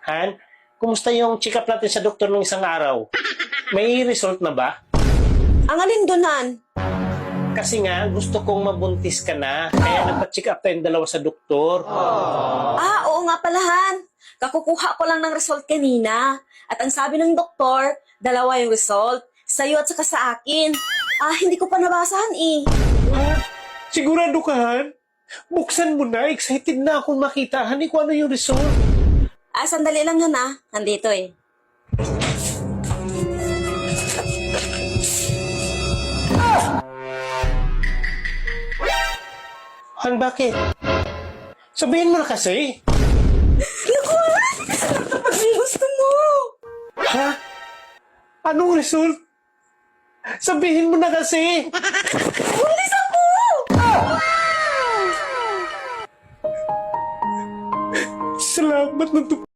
Han, kumusta yung check-up natin sa doktor ng isang araw? May result na ba? Ang alin doon, Han? Kasi nga, gusto kong mabuntis ka na. Kaya nagpa-check up tayong dalawa sa doktor. Oo nga pala, Han. Kakukuha ko lang ng result kanina. At ang sabi ng doktor, dalawa yung result. Sa'yo at saka sa akin. Hindi ko pa nabasahan eh. Sigurado ka, Han? Buksan mo na. Excited na akong makita, Han, kung ano yung result. Sandali lang, Han, nandito eh. Han, bakit? Sabihin mo na kasi. Naku, Han! Kapag may gusto mo. Ha? Anong result? Sabihin mo na kasi. Buntis ako! Salamat na